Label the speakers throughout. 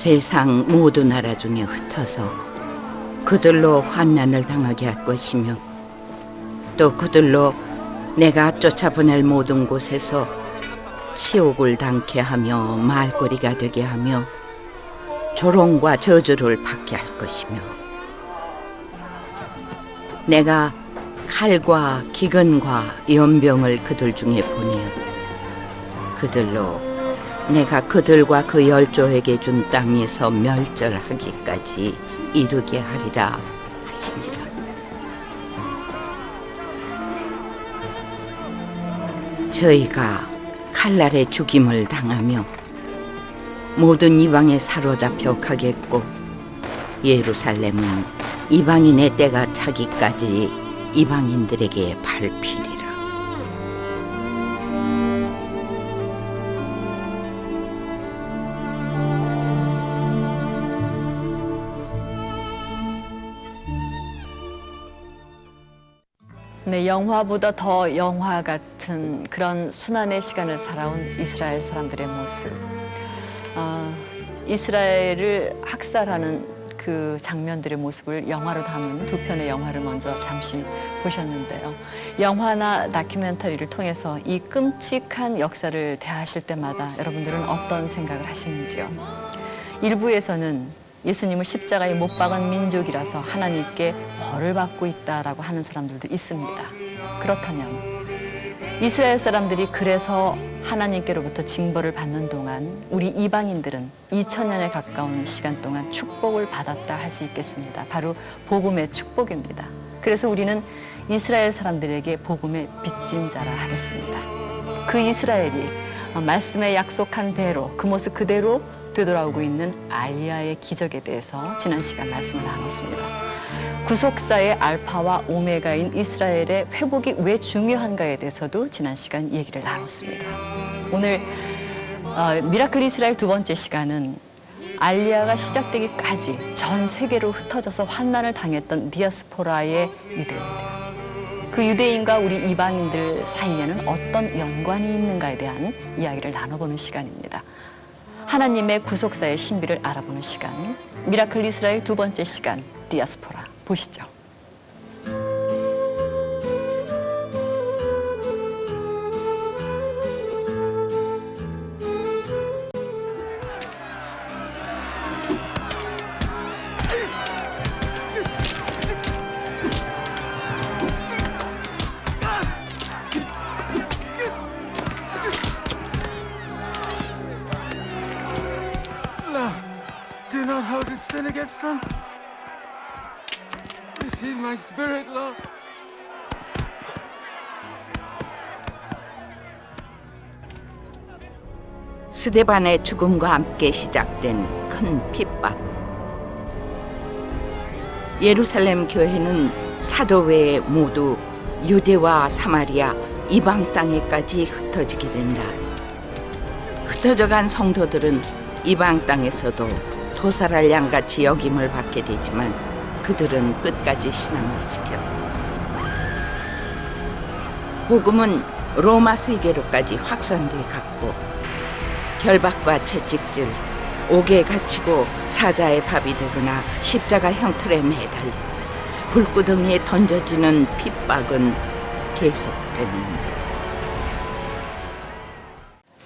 Speaker 1: 세상 모든 나라 중에 흩어서 그들로 환난을 당하게 할 것이며 또 그들로 내가 쫓아보낼 모든 곳에서 치욕을 당케 하며 말거리가 되게 하며 조롱과 저주를 받게 할 것이며 내가 칼과 기근과 연병을 그들 중에 보내어 그들로 내가 그들과 그 열조에게 준 땅에서 멸절하기까지 이르게 하리라 하시니라. 저희가 칼날에 죽임을 당하며 모든 이방에 사로잡혀 가겠고 예루살렘은 이방인의 때가 차기까지 이방인들에게 밟히리라.
Speaker 2: 네, 영화보다 더 영화 같은 그런 순환의 시간을 살아온 이스라엘 사람들의 모습. 이스라엘을 학살하는 그 장면들의 모습을 영화로 담은 두 편의 영화를 먼저 잠시 보셨는데요. 영화나 다큐멘터리를 통해서 이 끔찍한 역사를 대하실 때마다 여러분들은 어떤 생각을 하시는지요? 일부에서는 예수님을 십자가에 못 박은 민족이라서 하나님께 벌을 받고 있다라고 하는 사람들도 있습니다. 그렇다면 이스라엘 사람들이 그래서 하나님께로부터 징벌을 받는 동안 우리 이방인들은 2000년에 가까운 시간 동안 축복을 받았다 할 수 있겠습니다. 바로 복음의 축복입니다. 그래서 우리는 이스라엘 사람들에게 복음의 빚진 자라 하겠습니다. 그 이스라엘이 말씀에 약속한 대로 그 모습 그대로 되돌아오고 있는 알리야의 기적에 대해서 지난 시간 말씀을 나눴습니다. 구속사의 알파와 오메가인 이스라엘의 회복이 왜 중요한가에 대해서도 지난 시간 얘기를 나눴습니다. 오늘 미라클 이스라엘 두 번째 시간은 알리야가 시작되기까지 전 세계로 흩어져서 환난을 당했던 디아스포라의 유대인들, 그 유대인과 우리 이방인들 사이에는 어떤 연관이 있는가에 대한 이야기를 나눠보는 시간입니다. 하나님의 구속사의 신비를 알아보는 시간, 미라클 이스라엘 두 번째 시간, 디아스포라 보시죠.
Speaker 3: Do not hold this sin against them. Receive my spirit, Lord.
Speaker 1: 스데반의 죽음과 함께 시작된 큰 핍박. 예루살렘 교회는 사도 외에 모두 유대와 사마리아 이방 땅에까지 흩어지게 된다. 흩어져간 성도들은 이방 땅에서도 도살할 양같이 여김을 받게 되지만 그들은 끝까지 신앙을 지켜 복음은 로마 세계로까지 확산돼 갔고 결박과 채찍질, 옥에 갇히고 사자의 밥이 되거나 십자가 형틀에 매달려 불구덩이에 던져지는 핍박은 계속됩니다.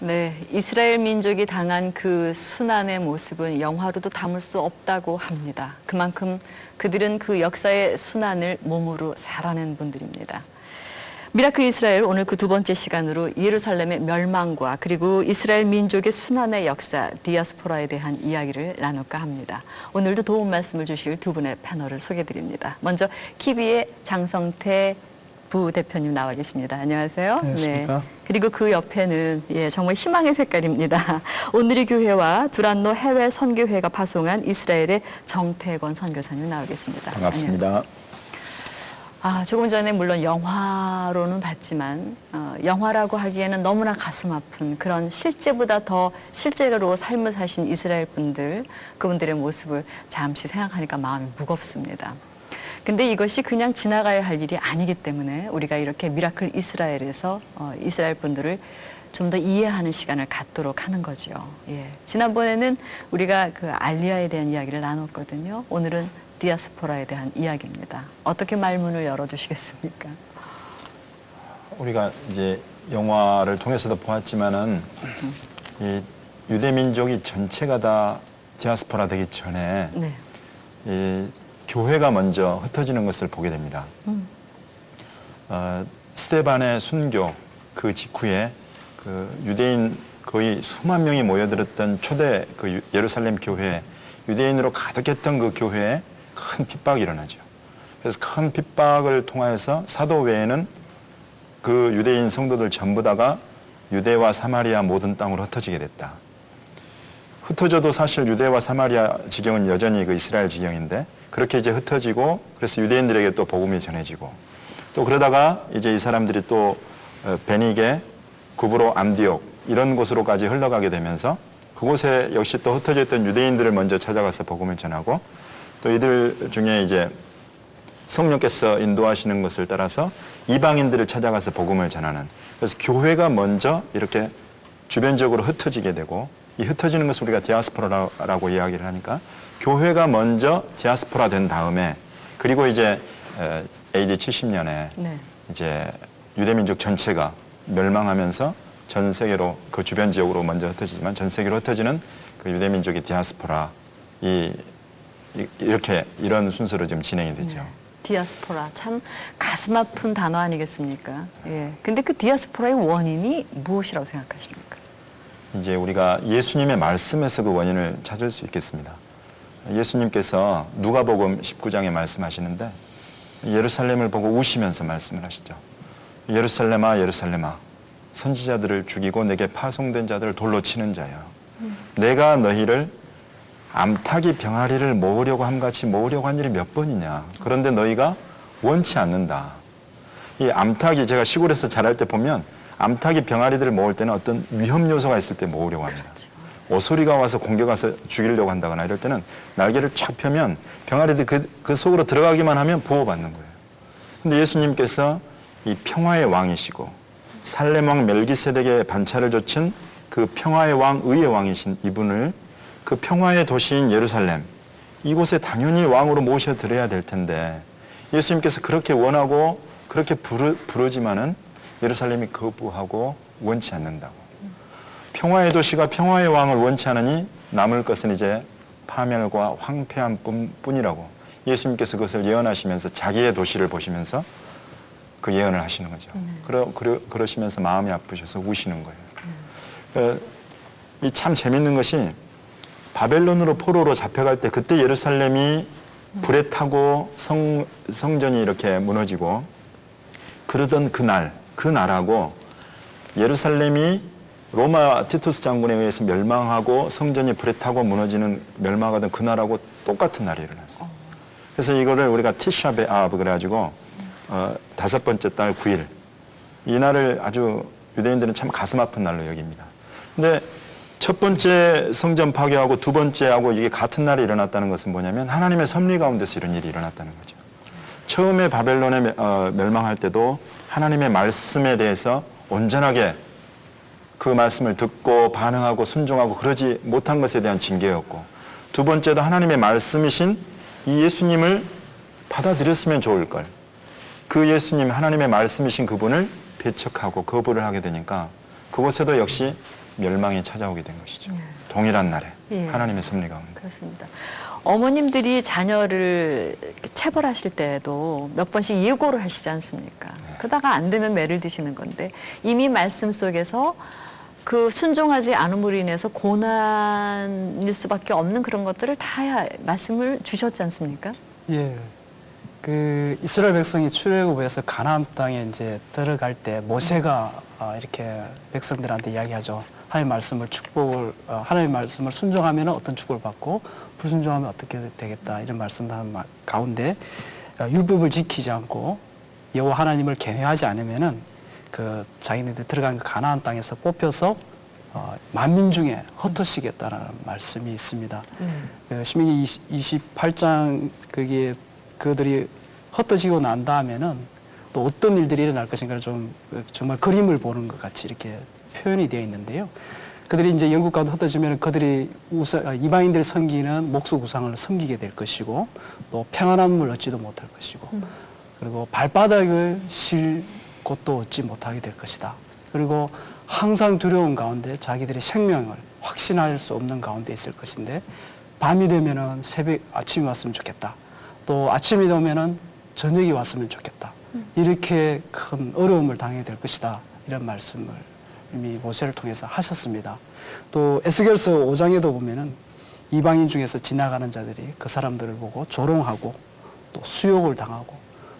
Speaker 2: 네, 이스라엘 민족이 당한 그 순환의 모습은 영화로도 담을 수 없다고 합니다. 그만큼 그들은 그 역사의 순환을 몸으로 살아낸 분들입니다. 미라클 이스라엘 오늘 그 두 번째 시간으로 예루살렘의 멸망과 그리고 이스라엘 민족의 순환의 역사, 디아스포라에 대한 이야기를 나눌까 합니다. 오늘도 도움 말씀을 주실 두 분의 패널을 소개드립니다. 먼저 키비의 장성태 부대표님 나와 계십니다. 안녕하세요.
Speaker 4: 안녕하십니까.
Speaker 2: 네. 그리고 그 옆에는 정말 희망의 색깔입니다. 오늘의 교회와 두란노 해외 선교회가 파송한 이스라엘의 정태권 선교사님 나와 계십니다.
Speaker 4: 반갑습니다.
Speaker 2: 조금 전에 물론 영화로는 봤지만 영화라고 하기에는 너무나 가슴 아픈 그런 실제보다 더 실제로 삶을 사신 이스라엘 분들, 그분들의 모습을 잠시 생각하니까 마음이 무겁습니다. 근데 이것이 그냥 지나가야 할 일이 아니기 때문에 우리가 이렇게 미라클 이스라엘에서 이스라엘 분들을 좀 더 이해하는 시간을 갖도록 하는 거죠. 예. 지난번에는 우리가 그 알리아에 대한 이야기를 나눴거든요. 오늘은 디아스포라에 대한 이야기입니다. 어떻게 말문을 열어주시겠습니까?
Speaker 4: 우리가 이제 영화를 통해서도 보았지만은 이 유대 민족이 전체가 다 디아스포라 되기 전에
Speaker 2: 네.
Speaker 4: 이 교회가 먼저 흩어지는 것을 보게 됩니다. 스데반의 순교 그 직후에 그 유대인 거의 수만 명이 모여들었던 초대 그 예루살렘 교회, 유대인으로 가득했던 그 교회에 큰 핍박이 일어나죠. 그래서 큰 핍박을 통하여서 사도 외에는 그 유대인 성도들 전부 다가 유대와 사마리아 모든 땅으로 흩어지게 됐다. 흩어져도 사실 유대와 사마리아 지경은 여전히 그 이스라엘 지경인데 그렇게 이제 흩어지고 그래서 유대인들에게 또 복음이 전해지고 또 그러다가 이제 이 사람들이 또 베니게, 구브로, 암디옥 이런 곳으로까지 흘러가게 되면서 그곳에 역시 또 흩어져 있던 유대인들을 먼저 찾아가서 복음을 전하고 또 이들 중에 이제 성령께서 인도하시는 것을 따라서 이방인들을 찾아가서 복음을 전하는 그래서 교회가 먼저 이렇게 주변적으로 흩어지게 되고 이 흩어지는 것을 우리가 디아스포라라고 이야기를 하니까 교회가 먼저 디아스포라 된 다음에 그리고 이제 AD 70년에
Speaker 2: 네.
Speaker 4: 이제 유대민족 전체가 멸망하면서 전 세계로 그 주변 지역으로 먼저 흩어지지만 전 세계로 흩어지는 그 유대민족의 디아스포라 이렇게 이런 순서로 지금 진행이 되죠.
Speaker 2: 네. 디아스포라 참 가슴 아픈 단어 아니겠습니까? 예. 근데 그 디아스포라의 원인이 무엇이라고 생각하십니까?
Speaker 4: 이제 우리가 예수님의 말씀에서 그 원인을 찾을 수 있겠습니다. 예수님께서 누가복음 19장에 말씀하시는데 예루살렘을 보고 우시면서 말씀을 하시죠. 예루살렘아 예루살렘아 선지자들을 죽이고 내게 파송된 자들을 돌로 치는 자여 내가 너희를 암탉이 병아리를 모으려고 함같이 모으려고 한 일이 몇 번이냐. 그런데 너희가 원치 않는다. 이 암탉이 제가 시골에서 자랄 때 보면 암탉이 병아리들을 모을 때는 어떤 위험 요소가 있을 때 모으려고 합니다.
Speaker 2: 그렇죠.
Speaker 4: 오소리가 와서 공격해서 죽이려고 한다거나 이럴 때는 날개를 쫙 펴면 병아리들 그 속으로 들어가기만 하면 보호받는 거예요. 근데 예수님께서 이 평화의 왕이시고 살렘 왕 멜기세덱의 반차를 좇은 그 평화의 왕, 의의 왕이신 이분을 그 평화의 도시인 예루살렘 이곳에 당연히 왕으로 모셔드려야 될 텐데 예수님께서 그렇게 원하고 그렇게 부르지만은 예루살렘이 거부하고 원치 않는다고. 평화의 도시가 평화의 왕을 원치 않으니 남을 것은 이제 파멸과 황폐한 뿐이라고 예수님께서 그것을 예언하시면서 자기의 도시를 보시면서 그 예언을 하시는 거죠. 그러시면서 마음이 아프셔서 우시는 거예요. 이 참 재밌는 것이 바벨론으로 포로로 잡혀갈 때 그때 예루살렘이 불에 타고 성전이 이렇게 무너지고 그러던 그날 그 날하고 예루살렘이 로마 티투스 장군에 의해서 멸망하고 성전이 불에 타고 무너지는 멸망하던 그날하고 똑같은 날이 일어났어요. 그래서 이거를 우리가 티샤 베아브 그래가지고 5번째 달 9일 이 날을 아주 유대인들은 참 가슴 아픈 날로 여깁니다. 근데 첫 번째 성전 파괴하고 두 번째하고 이게 같은 날에 일어났다는 것은 뭐냐면 하나님의 섭리 가운데서 이런 일이 일어났다는 거죠. 처음에 바벨론에 멸망할 때도 하나님의 말씀에 대해서 온전하게 그 말씀을 듣고 반응하고 순종하고 그러지 못한 것에 대한 징계였고 두 번째도 하나님의 말씀이신 이 예수님을 받아들였으면 좋을 걸. 그 예수님 하나님의 말씀이신 그분을 배척하고 거부를 하게 되니까 그곳에도 역시 멸망이 찾아오게 된 것이죠. 동일한 날에 하나님의 섭리 가운데.
Speaker 2: 그렇습니다. 어머님들이 자녀를 체벌하실 때에도 몇 번씩 예고를 하시지 않습니까? 그러다가 안 되면 매를 드시는 건데 이미 말씀 속에서 그 순종하지 않음으로 인해서 고난일 수밖에 없는 그런 것들을 다 말씀을 주셨지 않습니까?
Speaker 5: 예. 그 이스라엘 백성이 출애굽에서 가나안 땅에 이제 들어갈 때 모세가 이렇게 백성들한테 이야기하죠. 하나님 말씀을 하나님 말씀을 순종하면 어떤 축복을 받고 불순종하면 어떻게 되겠다 이런 말씀을 하는 가운데 율법을 지키지 않고 여호와 하나님을 경외하지 않으면은 그 자기네들 들어간 그 가나안 땅에서 뽑혀서 만민 중에 흩어지겠다라는 말씀이 있습니다. 신명기 28장 그게 그들이 흩어지고 난 다음에는 또 어떤 일들이 일어날 것인가를 좀 정말 그림을 보는 것 같이 이렇게 표현이 되어 있는데요. 그들이 이제 영국 가운데 흩어지면 그들이 이방인들이 섬기는 목석 우상을 섬기게 될 것이고 또 평안함을 얻지도 못할 것이고 그리고 발바닥을 실 곳도 얻지 못하게 될 것이다. 그리고 항상 두려운 가운데 자기들의 생명을 확신할 수 없는 가운데 있을 것인데 밤이 되면은 아침이 왔으면 좋겠다. 또 아침이 되면은 저녁이 왔으면 좋겠다. 이렇게 큰 어려움을 당하게 될 것이다. 이런 말씀을 이미 모세를 통해서 하셨습니다. 또 에스겔서 5장에도 보면은 이방인 중에서 지나가는 자들이 그 사람들을 보고 조롱하고 또 수욕을 당하고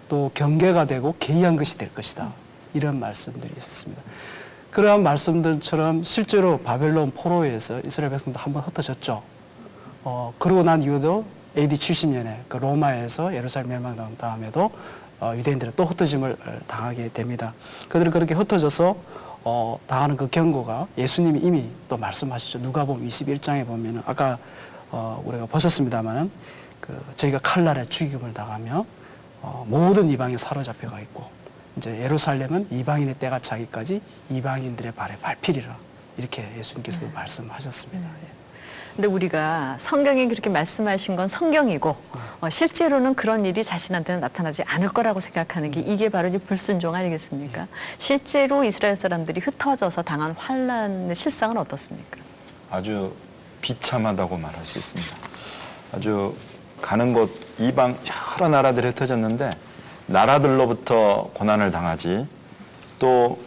Speaker 5: 또 경계가 되고 개의한 것이 될 것이다. 이런 말씀들이 있었습니다. 그러한 말씀들처럼 실제로 바벨론 포로에서 이스라엘 백성도 한번 흩어졌죠. 그러고 난 이후도 AD 70년에 그 로마에서 예루살렘 멸망당한 다음에도 유대인들은 또 흩어짐을 당하게 됩니다. 그들은 그렇게 흩어져서 당하는 그 경고가 예수님이 이미 또 말씀하시죠. 누가복음 21장에 보면은 아까 우리가 보셨습니다만은 저희가 칼날에 죽임을 당하며 모든 이방이 사로잡혀가 있고 이제 예루살렘은 이방인의 때가 차기까지 이방인들의 발에 밟히리라 이렇게 예수님께서도 말씀하셨습니다. 예.
Speaker 2: 근데 우리가 성경에 그렇게 말씀하신 건 성경이고 실제로는 그런 일이 자신한테는 나타나지 않을 거라고 생각하는 게 이게 바로 이제 불순종 아니겠습니까? 실제로 이스라엘 사람들이 흩어져서 당한 환란의 실상은 어떻습니까?
Speaker 4: 아주 비참하다고 말할 수 있습니다. 아주 가는 곳 이방 여러 나라들이 흩어졌는데 나라들로부터 고난을 당하지 또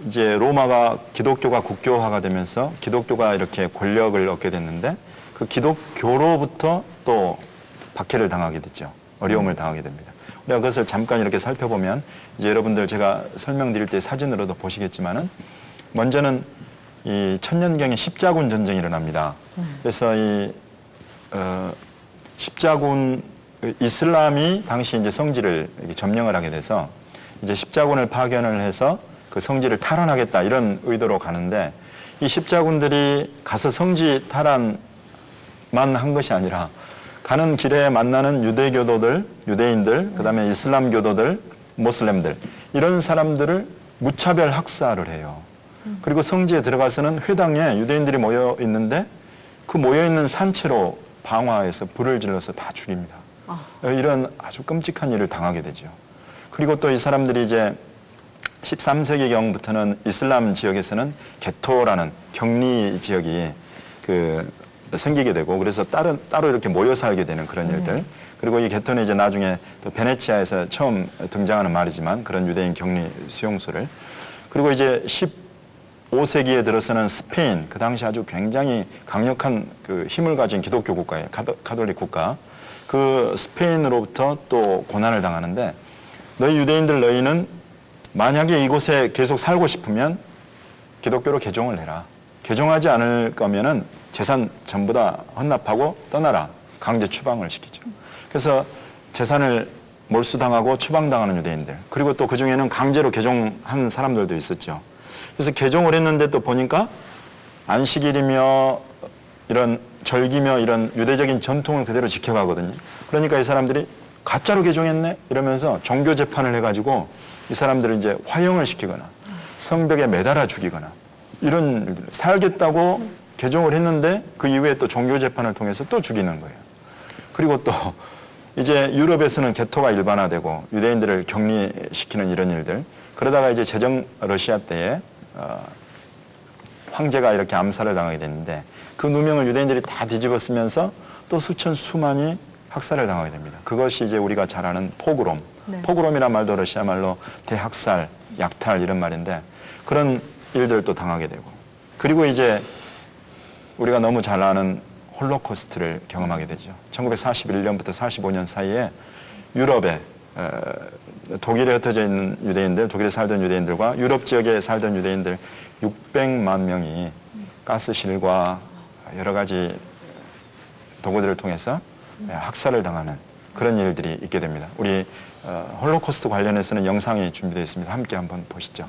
Speaker 4: 이제 로마가 기독교가 국교화가 되면서 기독교가 이렇게 권력을 얻게 됐는데 그 기독교로부터 또 박해를 당하게 됐죠. 어려움을 당하게 됩니다. 우리가 그것을 잠깐 이렇게 살펴보면 이제 여러분들 제가 설명드릴 때 사진으로도 보시겠지만은 먼저는 이 천년경에 십자군 전쟁이 일어납니다. 그래서 이 십자군 이슬람이 당시 이제 성지를 점령을 하게 돼서 이제 십자군을 파견을 해서 그 성지를 탈환하겠다 이런 의도로 가는데 이 십자군들이 가서 성지 탈환만 한 것이 아니라 가는 길에 만나는 유대인들, 그다음에 이슬람 교도들, 모슬렘들 이런 사람들을 무차별 학살을 해요. 그리고 성지에 들어가서는 회당에 유대인들이 모여 있는데 그 모여 있는 산채로 방화해서 불을 질러서 다 죽입니다. 이런 아주 끔찍한 일을 당하게 되죠. 그리고 또 이 사람들이 이제 13세기경부터는 이슬람 지역에서는 게토라는 격리 지역이 생기게 되고 그래서 따로 이렇게 모여 살게 되는 그런 일들. 그리고 이 게토는 이제 나중에 또 베네치아에서 처음 등장하는 말이지만 그런 유대인 격리 수용소를. 그리고 이제 15세기에 들어서는 스페인, 그 당시 아주 굉장히 강력한 그 힘을 가진 기독교 국가예요. 가톨릭 국가. 그 스페인으로부터 또 고난을 당하는데 너희 유대인들 너희는 만약에 이곳에 계속 살고 싶으면 기독교로 개종을 해라. 개종하지 않을 거면은 재산 전부 다 헌납하고 떠나라. 강제 추방을 시키죠. 그래서 재산을 몰수당하고 추방당하는 유대인들. 그리고 또 그중에는 강제로 개종한 사람들도 있었죠. 그래서 개종을 했는데 또 보니까 안식일이며 이런 절기며 이런 유대적인 전통을 그대로 지켜가거든요. 그러니까 이 사람들이 가짜로 개종했네? 이러면서 종교 재판을 해가지고 이 사람들을 이제 화형을 시키거나 성벽에 매달아 죽이거나 이런 일들. 살겠다고 개종을 했는데 그 이후에 또 종교 재판을 통해서 또 죽이는 거예요. 그리고 또 이제 유럽에서는 게토가 일반화되고 유대인들을 격리시키는 이런 일들. 그러다가 이제 제정 러시아 때에 황제가 이렇게 암살을 당하게 됐는데 그 누명을 유대인들이 다 뒤집어 쓰면서 또 수만이 학살을 당하게 됩니다. 그것이 이제 우리가 잘 아는 포그롬. 네. 포그롬이란 말도 러시아 말로 대학살, 약탈 이런 말인데 그런 일들도 당하게 되고 그리고 이제 우리가 너무 잘 아는 홀로코스트를 경험하게 되죠. 1941년부터 45년 사이에 유럽에 독일에 흩어져 있는 유대인들, 독일에 살던 유대인들과 유럽 지역에 살던 유대인들 600만 명이 가스실과 여러 가지 도구들을 통해서 학살을 당하는 그런 일들이 있게 됩니다. 우리 홀로코스트 관련해서는 영상이 준비되어 있습니다. 함께 한번 보시죠.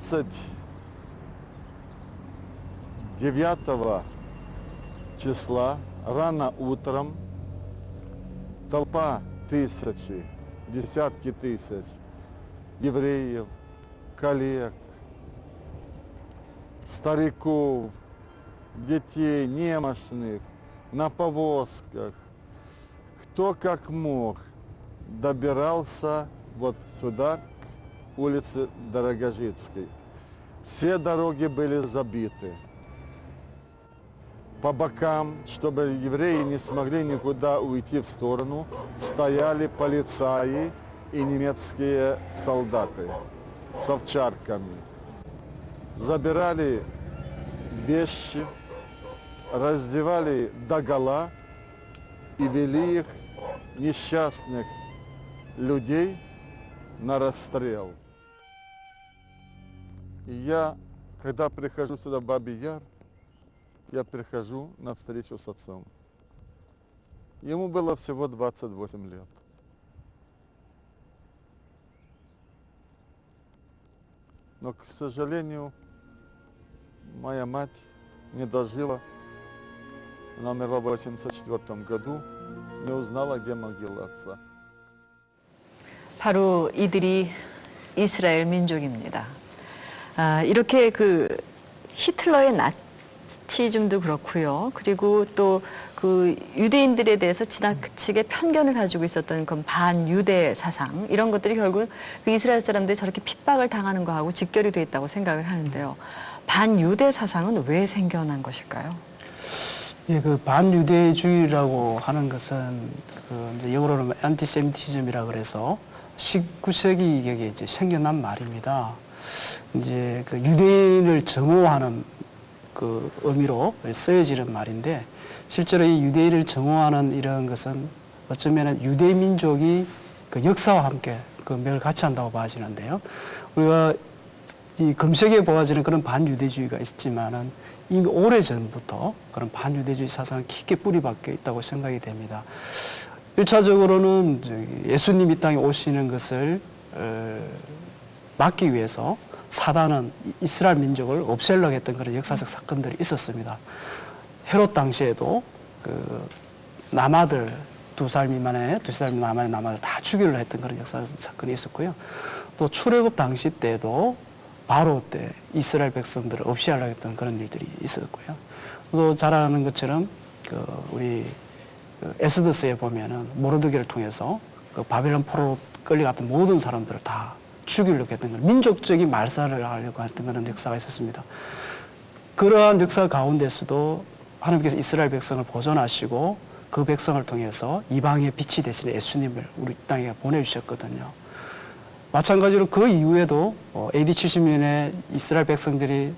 Speaker 6: 29 числа рано утром толпа тысячи, десятки тысяч евреев, коллег, стариков, детей, немощных, на повозках, кто как мог, добирался вот сюда, к улице Дорогожицкой. Все дороги были забиты. По бокам, чтобы евреи не смогли никуда уйти в сторону, стояли полицаи и немецкие солдаты с овчарками. Забирали вещи, раздевали догола и вели их, несчастных людей, на расстрел. И я, когда прихожу сюда в Бабий Яр, я прихожу на встречу с отцом. Ему было всего 28 лет. Но, к сожалению, моя мать не дожила. Она умерла в 1984 году, не узнала, где могила отца.
Speaker 2: 바로 이들이 이스라엘 민족입니다. 이렇게 그 히틀러의 나치즘도 그렇고요. 그리고 또 그 유대인들에 대해서 지나치게 편견을 가지고 있었던 그 반유대 사상 이런 것들이 결국 그 이스라엘 사람들이 저렇게 핍박을 당하는 거하고 직결이 돼 있다고 생각을 하는데요. 반유대 사상은 왜 생겨난 것일까요?
Speaker 5: 예, 그 반유대주의라고 하는 것은 그 이제 영어로는 안티세미티즘이라 그래서 19세기경에 이제 생겨난 말입니다. 이제 그 유대인을 정오하는 그 의미로 쓰여지는 말인데 실제로 이 유대인을 정오하는 이런 것은 어쩌면 유대 민족이 그 역사와 함께 그 맥을 같이 한다고 봐지는데요. 우리가 이 금세기에 보아지는 그런 반유대주의가 있지만은 이미 오래전부터 그런 반유대주의 사상은 깊게 뿌리 박혀 있다고 생각이 됩니다. 1차적으로는 예수님 이 땅에 오시는 것을 막기 위해서 사단은 이스라엘 민족을 없애려고 했던 그런 역사적 사건들이 있었습니다. 헤롯 당시에도 그 남아들 2살 미만의 2살 미만의 남아들 다 죽이려고 했던 그런 역사적 사건이 있었고요. 또 출애굽 당시 때도 바로 때 이스라엘 백성들을 없이 하려고 했던 그런 일들이 있었고요. 또 잘 아는 것처럼 그 우리 그 에스더스에 보면은 모르드게를 통해서 그 바벨론 포로로 끌려갔던 모든 사람들을 다 죽이려고 했던 그런 민족적인 말살을 하려고 했던 그런 역사가 있었습니다. 그러한 역사 가운데서도 하나님께서 이스라엘 백성을 보존하시고 그 백성을 통해서 이방의 빛이 되시는 예수님을 우리 땅에 보내주셨거든요. 마찬가지로 그 이후에도 AD 70년에 이스라엘 백성들이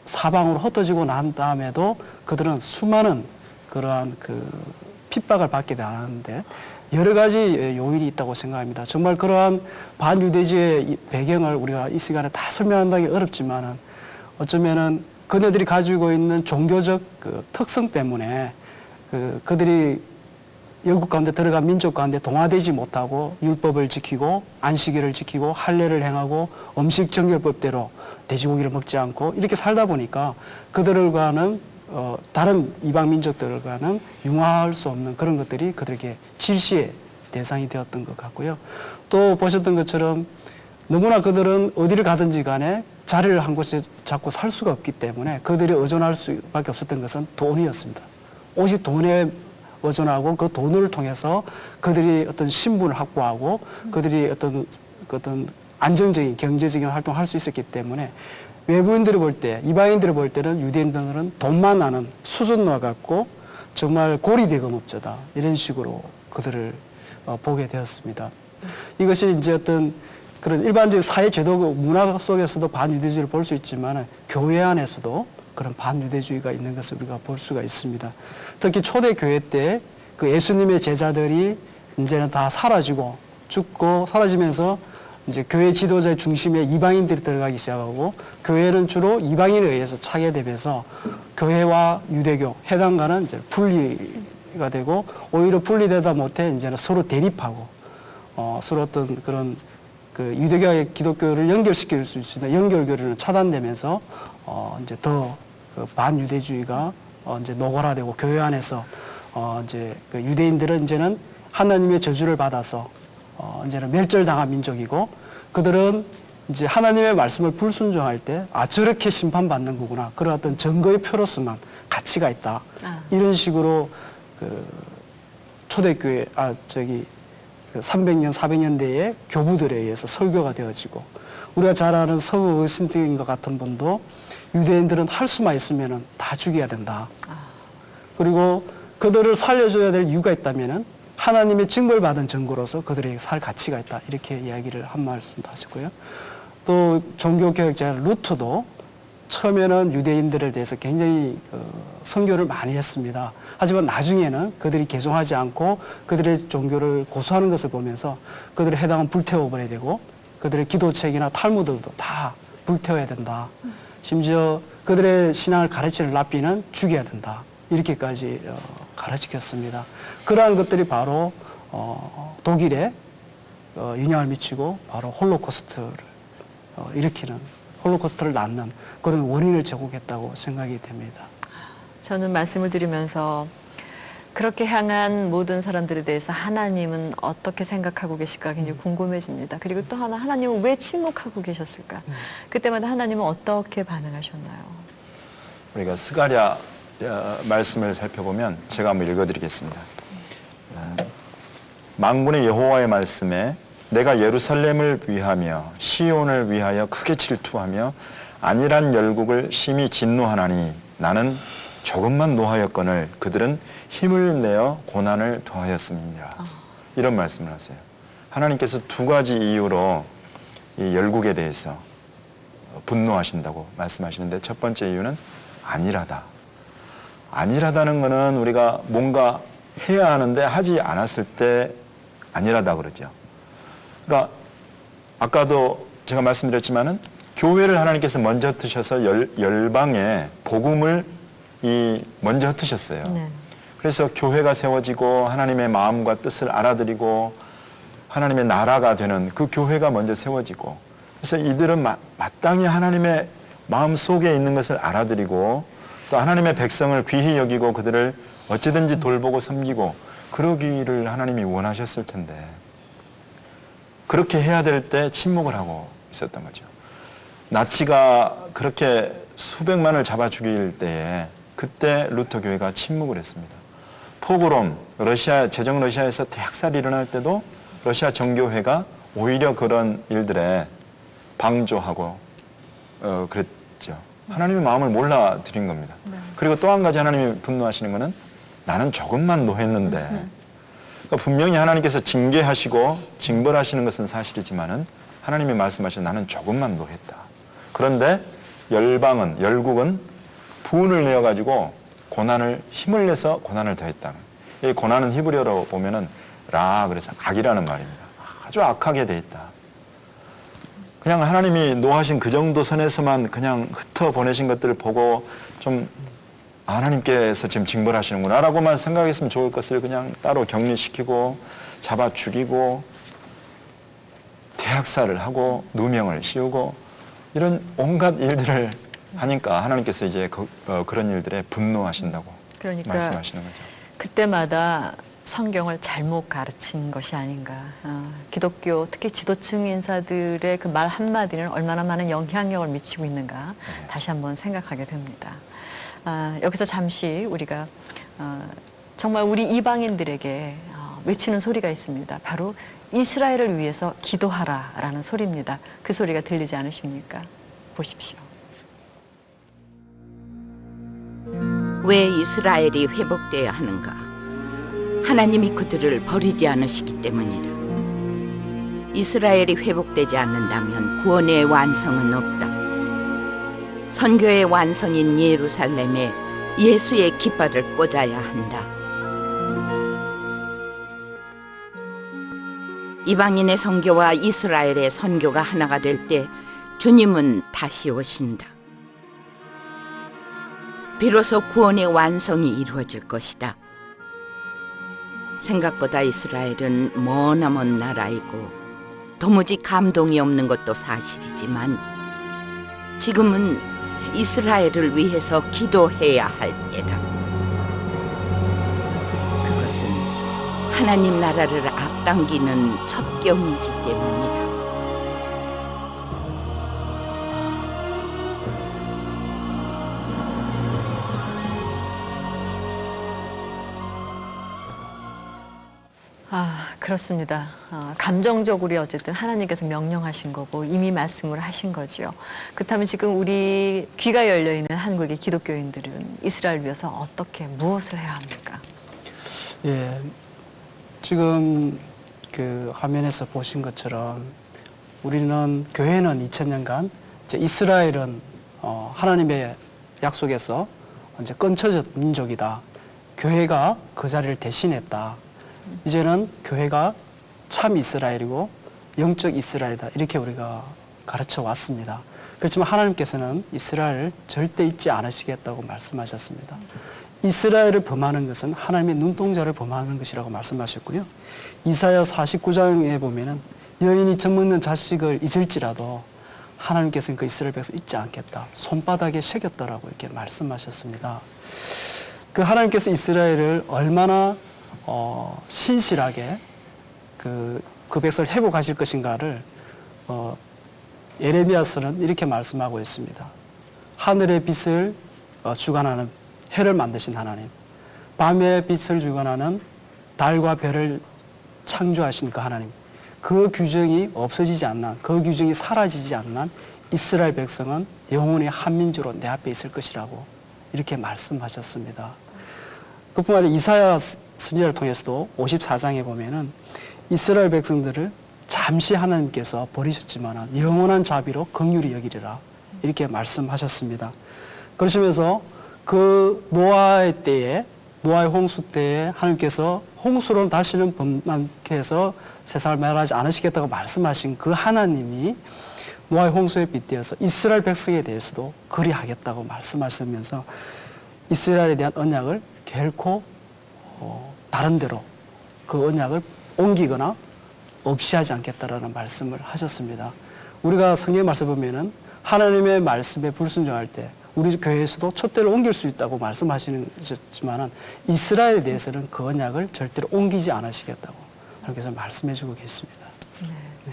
Speaker 5: 사방으로 흩어지고 난 다음에도 그들은 수많은 그러한 그 핍박을 받게 되는데 여러 가지 요인이 있다고 생각합니다. 정말 그러한 반유대주의 배경을 우리가 이 시간에 다 설명한다기 어렵지만은 어쩌면은 그네들이 가지고 있는 종교적 그 특성 때문에 그들이 영국 가운데 들어간 민족 가운데 동화되지 못하고 율법을 지키고 안식일을 지키고 할례를 행하고 음식 정결법대로 돼지고기를 먹지 않고 이렇게 살다 보니까 그들과는 다른 이방 민족들과는 융화할 수 없는 그런 것들이 그들에게 질시의 대상이 되었던 것 같고요. 또 보셨던 것처럼 너무나 그들은 어디를 가든지 간에 자리를 한 곳에 잡고 살 수가 없기 때문에 그들이 의존할 수밖에 없었던 것은 돈이었습니다. 오직 돈에 의존하고 그 돈을 통해서 그들이 어떤 신분을 확보하고 그들이 어떤 안정적인 경제적인 활동을 할 수 있었기 때문에 외부인들이 볼 때, 이방인들이 볼 때는 유대인들은 돈만 아는 수준과 같고 정말 고리대금업자다 이런 식으로 그들을 보게 되었습니다. 이것이 이제 어떤 그런 일반적인 사회 제도 문화 속에서도 반유대주의를 볼 수 있지만 교회 안에서도 그런 반유대주의가 있는 것을 우리가 볼 수가 있습니다. 특히 초대 교회 때 그 예수님의 제자들이 이제는 다 사라지고 죽고 사라지면서 이제 교회 지도자의 중심에 이방인들이 들어가기 시작하고 교회는 주로 이방인에 의해서 차게 되면서 교회와 유대교, 해당과는 이제 분리가 되고 오히려 분리되다 못해 이제는 서로 대립하고 서로 어떤 그런 그 유대교와 기독교를 연결시킬 수 있는 연결교류는 차단되면서 이제 더 그 반유대주의가 이제 노골화되고 교회 안에서 이제 그 유대인들은 이제는 하나님의 저주를 받아서 이제는 멸절당한 민족이고 그들은 이제 하나님의 말씀을 불순종할 때 저렇게 심판받는 거구나. 그런 어떤 증거의 표로서만 가치가 있다. 이런 식으로 그 초대교회 그 300년, 400년대의 교부들에 의해서 설교가 되어지고 우리가 잘 아는 서구 어신트인과 같은 분도 유대인들은 할 수만 있으면 다 죽여야 된다. 그리고 그들을 살려줘야 될 이유가 있다면 하나님의 징벌받은 증거로서 그들에게 살 가치가 있다. 이렇게 이야기를 한 말씀도 하셨고요. 또 종교개혁자 루터도 처음에는 유대인들에 대해서 굉장히 선교를 많이 했습니다. 하지만 나중에는 그들이 개종하지 않고 그들의 종교를 고수하는 것을 보면서 그들의 해당은 불태워버려야 되고 그들의 기도책이나 탈무드도 다 불태워야 된다. 심지어 그들의 신앙을 가르치는 랍비는 죽여야 된다. 이렇게까지 가르치셨습니다. 그러한 것들이 바로 독일에 영향을 미치고 바로 홀로코스트를 일으키는 홀로코스트를 낳는 그런 원인을 제공했다고 생각이 됩니다.
Speaker 2: 저는 말씀을 드리면서 그렇게 향한 모든 사람들에 대해서 하나님은 어떻게 생각하고 계실까 굉장히 궁금해집니다. 그리고 또 하나, 하나님은 왜 침묵하고 계셨을까? 그때마다 하나님은 어떻게 반응하셨나요?
Speaker 4: 우리가 스가랴 말씀을 살펴보면 제가 한번 읽어드리겠습니다. 만군의 여호와의 말씀에 내가 예루살렘을 위하며 시온을 위하여 크게 질투하며 안일한 열국을 심히 진노하나니 나는 조금만 노하였거늘 그들은 힘을 내어 고난을 더하였습니다. 이런 말씀을 하세요. 하나님께서 두 가지 이유로 이 열국에 대해서 분노하신다고 말씀하시는데 첫 번째 이유는 안일하다. 안일하다는 것은 우리가 뭔가 해야 하는데 하지 않았을 때 안일하다 그러죠. 그러니까 아까도 제가 말씀드렸지만은 교회를 하나님께서 먼저 흩으셔서 열방에 복음을 먼저 흩으셨어요.
Speaker 2: 네.
Speaker 4: 그래서 교회가 세워지고 하나님의 마음과 뜻을 알아들이고 하나님의 나라가 되는 그 교회가 먼저 세워지고 그래서 이들은 마땅히 하나님의 마음 속에 있는 것을 알아들이고 또 하나님의 백성을 귀히 여기고 그들을 어찌든지 돌보고 섬기고 그러기를 하나님이 원하셨을 텐데 그렇게 해야 될 때 침묵을 하고 있었던 거죠. 나치가 그렇게 수백만을 잡아 죽일 때에 그때 루터 교회가 침묵을 했습니다. 포그롬, 제정 러시아에서 대학살이 일어날 때도 러시아 정교회가 오히려 그런 일들에 방조하고 그랬죠. 하나님의 마음을 몰라드린 겁니다. 그리고 또 한 가지 하나님이 분노하시는 것은 나는 조금만 노했는데 그러니까 분명히 하나님께서 징계하시고 징벌하시는 것은 사실이지만은 하나님이 말씀하신 나는 조금만 노했다. 그런데 열국은 부은을 내어가지고 힘을 내서 고난을 더했다. 이 고난은 히브리어로 보면은 그래서 악이라는 말입니다. 아주 악하게 돼 있다. 그냥 하나님이 노하신 그 정도 선에서만 그냥 흩어보내신 것들을 보고 좀 하나님께서 지금 징벌하시는구나 라고만 생각했으면 좋을 것을 그냥 따로 격리시키고 잡아 죽이고 대학살을 하고 누명을 씌우고 이런 온갖 일들을 하니까 하나님께서 이제 그런 일들에 분노하신다고
Speaker 2: 그러니까
Speaker 4: 말씀하시는 거죠.
Speaker 2: 그때마다 성경을 잘못 가르친 것이 아닌가. 기독교 특히 지도층 인사들의 그 말 한마디는 얼마나 많은 영향력을 미치고 있는가 다시 한번 생각하게 됩니다. 여기서 잠시 우리가 정말 우리 이방인들에게 외치는 소리가 있습니다. 바로 이스라엘을 위해서 기도하라라는 소리입니다. 그 소리가 들리지 않으십니까? 보십시오.
Speaker 1: 왜 이스라엘이 회복되어야 하는가? 하나님이 그들을 버리지 않으시기 때문이다. 이스라엘이 회복되지 않는다면 구원의 완성은 없다. 선교의 완성인 예루살렘에 예수의 깃발을 꽂아야 한다. 이방인의 선교와 이스라엘의 선교가 하나가 될 때 주님은 다시 오신다. 비로소 구원의 완성이 이루어질 것이다. 생각보다 이스라엘은 머나먼 나라이고 도무지 감동이 없는 것도 사실이지만 지금은 이스라엘을 위해서 기도해야 할 때다. 그것은 하나님 나라를 앞당기는 첩경이기 때문이다.
Speaker 2: 그렇습니다. 감정적으로 어쨌든 하나님께서 명령하신 거고 이미 말씀을 하신 거죠. 그렇다면 지금 우리 귀가 열려 있는 한국의 기독교인들은 이스라엘 위해서 어떻게 무엇을 해야 합니까?
Speaker 5: 예, 지금 그 화면에서 보신 것처럼 우리는 교회는 2000년간 이제 이스라엘은 하나님의 약속에서 이제 끊쳐진 민족이다. 교회가 그 자리를 대신했다. 이제는 교회가 참 이스라엘이고 영적 이스라엘이다. 이렇게 우리가 가르쳐 왔습니다. 그렇지만 하나님께서는 이스라엘을 절대 잊지 않으시겠다고 말씀하셨습니다. 이스라엘을 범하는 것은 하나님의 눈동자를 범하는 것이라고 말씀하셨고요. 이사야 49장에 보면은 여인이 젖먹는 자식을 잊을지라도 하나님께서는 그 이스라엘 백성 잊지 않겠다. 손바닥에 새겼다라고 이렇게 말씀하셨습니다. 그 하나님께서 이스라엘을 얼마나 신실하게 그 백성을 회복하실 것인가를 예레미야서는 이렇게 말씀하고 있습니다. 하늘의 빛을 주관하는 해를 만드신 하나님, 밤의 빛을 주관하는 달과 별을 창조하신 그 하나님, 그 규정이 없어지지 않는, 그 규정이 사라지지 않는 이스라엘 백성은 영원히 한민족으로 내 앞에 있을 것이라고 이렇게 말씀하셨습니다. 그뿐만 아니라 이사야 선지자를 통해서도 54장에 보면은 이스라엘 백성들을 잠시 하나님께서 버리셨지만 영원한 자비로 긍휼히 여기리라 이렇게 말씀하셨습니다. 그러시면서 그 노아의 때에, 노아의 홍수 때에 하나님께서 홍수로 다시는 범람케 해서 세상을 멸하지 않으시겠다고 말씀하신 그 하나님이 노아의 홍수에 빗대어서 이스라엘 백성에 대해서도 그리하겠다고 말씀하시면서 이스라엘에 대한 언약을 결코 다른 데로 그 언약을 옮기거나 없이 하지 않겠다라는 말씀을 하셨습니다. 우리가 성경 말씀을 보면은 하나님의 말씀에 불순종할 때 우리 교회에서도 촛대를 옮길 수 있다고 말씀하시지만은 이스라엘에 대해서는 그 언약을 절대로 옮기지 않으시겠다고 하나님께서 말씀해주고 계십니다. 네.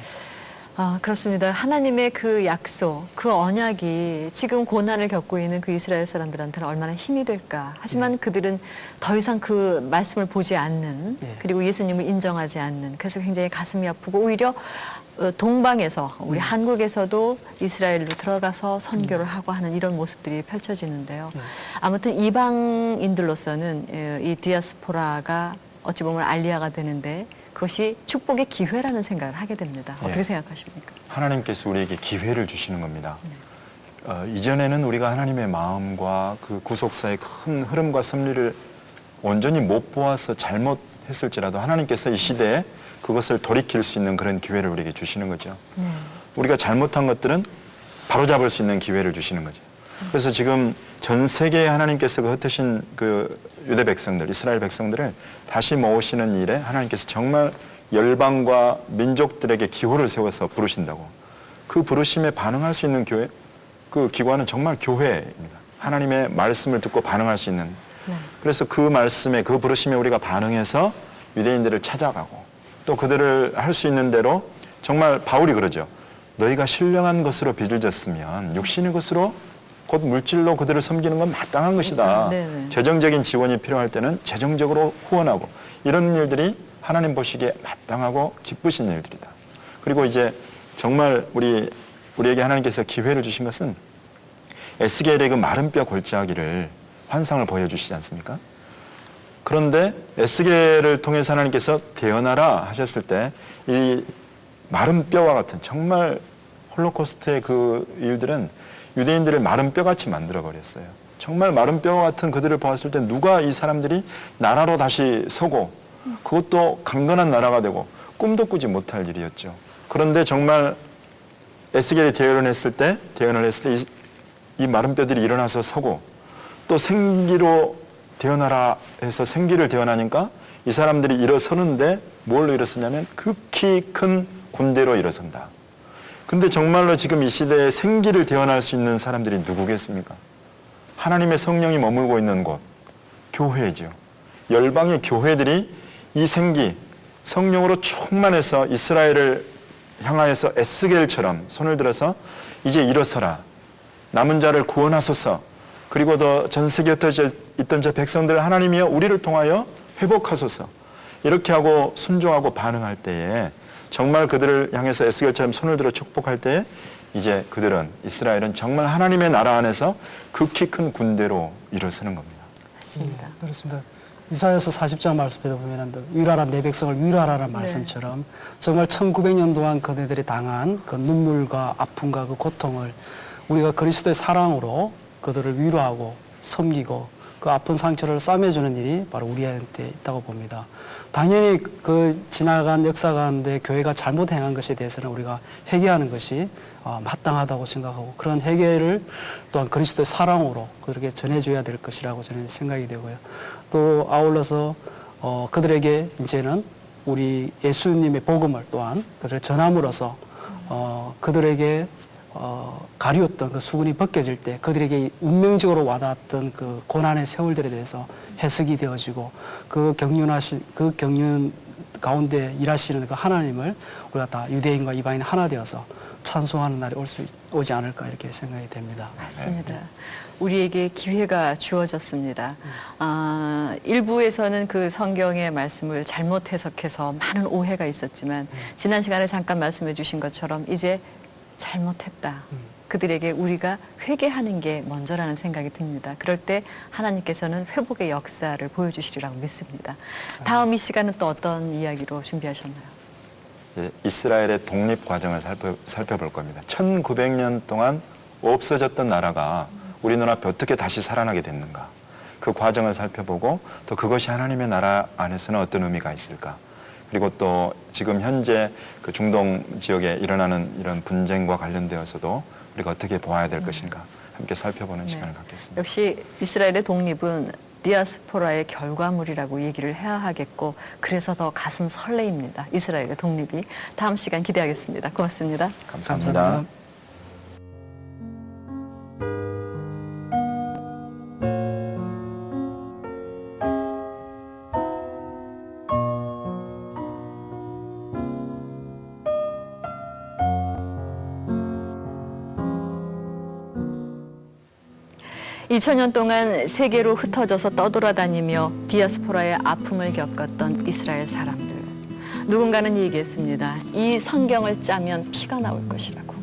Speaker 2: 그렇습니다. 하나님의 그 약속, 그 언약이 지금 고난을 겪고 있는 그 이스라엘 사람들한테는 얼마나 힘이 될까. 하지만 그들은 더 이상 그 말씀을 보지 않는, 그리고 예수님을 인정하지 않는, 그래서 굉장히 가슴이 아프고 오히려 동방에서 우리 한국에서도 이스라엘로 들어가서 선교를 하고 하는 이런 모습들이 펼쳐지는데요. 아무튼 이방인들로서는 이 디아스포라가 어찌 보면 알리아가 되는데 그것이 축복의 기회라는 생각을 하게 됩니다. 어떻게 생각하십니까?
Speaker 4: 하나님께서 우리에게 기회를 주시는 겁니다. 이전에는 우리가 하나님의 마음과 그 구속사의 큰 흐름과 섭리를 온전히 못 보아서 잘못했을지라도 하나님께서 이 시대에 그것을 돌이킬 수 있는 그런 기회를 우리에게 주시는 거죠. 우리가 잘못한 것들은 바로잡을 수 있는 기회를 주시는 거죠. 그래서 지금 전 세계에 하나님께서 그 흩으신 그 유대 백성들, 이스라엘 백성들을 다시 모으시는 일에 하나님께서 정말 열방과 민족들에게 기호를 세워서 부르신다고. 그 부르심에 반응할 수 있는 교회, 그 기관은 정말 교회입니다. 하나님의 말씀을 듣고 반응할 수 있는. 그래서 그 말씀에, 그 부르심에 우리가 반응해서 유대인들을 찾아가고 또 그들을 할 수 있는 대로 정말 바울이 그러죠. 너희가 신령한 것으로 빚을 졌으면 육신의 것으로 곧 물질로 그들을 섬기는 건 마땅한 것이다. 재정적인 지원이 필요할 때는 재정적으로 후원하고 이런 일들이 하나님 보시기에 마땅하고 기쁘신 일들이다. 그리고 이제 정말 우리에게 하나님께서 기회를 주신 것은 에스겔의 그 마른 뼈 골짜기를 환상을 보여주시지 않습니까? 그런데 에스겔을 통해서 하나님께서 대언하라 하셨을 때 이 마른 뼈와 같은 정말 홀로코스트의 그 일들은 유대인들을 마른 뼈같이 만들어버렸어요. 정말 마른 뼈와 같은 그들을 보았을 때 누가 이 사람들이 나라로 다시 서고 그것도 강건한 나라가 되고 꿈도 꾸지 못할 일이었죠. 그런데 정말 에스겔이 대언을 했을 때 이 마른 뼈들이 일어나서 서고 또 생기로 대언하라 해서 생기를 대언하니까 이 사람들이 일어서는데 뭘로 일어서냐면 극히 큰 군대로 일어선다. 근데 정말로 지금 이 시대에 생기를 대언할 수 있는 사람들이 누구겠습니까? 하나님의 성령이 머물고 있는 곳, 교회죠. 열방의 교회들이 이 생기, 성령으로 충만해서 이스라엘을 향하여서 에스겔처럼 손을 들어서 이제 일어서라. 남은 자를 구원하소서. 그리고 더 전 세계에 흩어져 있던 저 백성들 하나님이여 우리를 통하여 회복하소서. 이렇게 하고 순종하고 반응할 때에 정말 그들을 향해서 에스겔처럼 손을 들어 축복할 때에 이제 그들은 이스라엘은 정말 하나님의 나라 안에서 극히 큰 군대로 일어서는 겁니다.
Speaker 2: 맞습니다.
Speaker 5: 그렇습니다. 이사야서 40장 말씀에도 보면 위로하라 내 백성을 위로하라는 말씀처럼 정말 1900년 동안 그네들이 당한 그 눈물과 아픔과 그 고통을 우리가 그리스도의 사랑으로 그들을 위로하고 섬기고 그 아픈 상처를 싸매주는 일이 바로 우리한테 있다고 봅니다. 당연히 그 지나간 역사 가운데 교회가 잘못 행한 것에 대해서는 우리가 회개하는 것이 마땅하다고 생각하고 그런 회개를 또한 그리스도의 사랑으로 그렇게 전해줘야 될 것이라고 저는 생각이 되고요. 또 아울러서 그들에게 이제는 우리 예수님의 복음을 또한 그들을 전함으로써 그들에게 가리웠던 그 수군이 벗겨질 때 그들에게 운명적으로 와닿았던 그 고난의 세월들에 대해서 해석이 되어지고 그 경륜 가운데 일하시는 그 하나님을 우리가 다 유대인과 이방인 하나 되어서 찬송하는 날이 오지 않을까 이렇게 생각이 됩니다.
Speaker 2: 맞습니다. 우리에게 기회가 주어졌습니다. 일부에서는 그 성경의 말씀을 잘못 해석해서 많은 오해가 있었지만 지난 시간에 잠깐 말씀해 주신 것처럼 이제 잘못했다. 그들에게 우리가 회개하는 게 먼저라는 생각이 듭니다. 그럴 때 하나님께서는 회복의 역사를 보여주시리라고 믿습니다. 다음 이 시간은 또 어떤 이야기로 준비하셨나요?
Speaker 4: 이스라엘의 독립 과정을 살펴볼 겁니다. 1900년 동안 없어졌던 나라가 우리 눈앞에 어떻게 다시 살아나게 됐는가. 그 과정을 살펴보고 또 그것이 하나님의 나라 안에서는 어떤 의미가 있을까. 그리고 또 지금 현재 그 중동 지역에 일어나는 이런 분쟁과 관련되어서도 우리가 어떻게 보아야 될 것인가 함께 살펴보는 시간을 갖겠습니다.
Speaker 2: 역시 이스라엘의 독립은 디아스포라의 결과물이라고 얘기를 해야 하겠고 그래서 더 가슴 설레입니다. 이스라엘의 독립이. 다음 시간 기대하겠습니다. 고맙습니다.
Speaker 4: 감사합니다.
Speaker 2: 2000년 동안 세계로 흩어져서 떠돌아다니며 디아스포라의 아픔을 겪었던 이스라엘 사람들. 누군가는 얘기했습니다. 이 성경을 짜면 피가 나올 것이라고.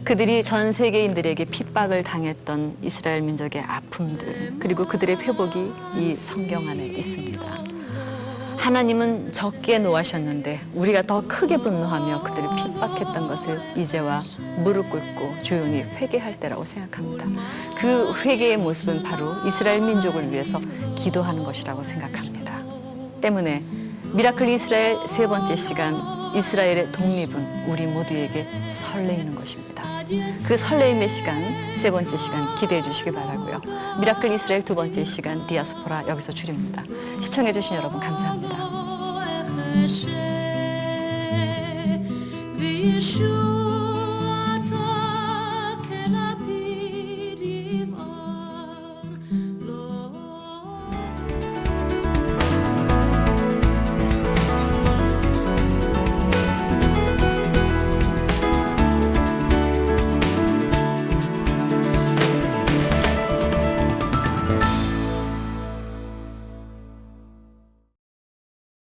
Speaker 2: 그들이 전 세계인들에게 핍박을 당했던 이스라엘 민족의 아픔들, 그리고 그들의 회복이 이 성경 안에 있습니다. 하나님은 적게 노하셨는데 우리가 더 크게 분노하며 그들을 핍박했던 것을 이제와 무릎 꿇고 조용히 회개할 때라고 생각합니다. 그 회개의 모습은 바로 이스라엘 민족을 위해서 기도하는 것이라고 생각합니다. 때문에 미라클 이스라엘 세 번째 시간, 이스라엘의 독립은 우리 모두에게 설레이는 것입니다. 그 설레임의 시간, 세 번째 시간 기대해 주시기 바라고요. 미라클 이스라엘 두 번째 시간, 디아스포라 여기서 줄입니다. 시청해 주신 여러분 감사합니다.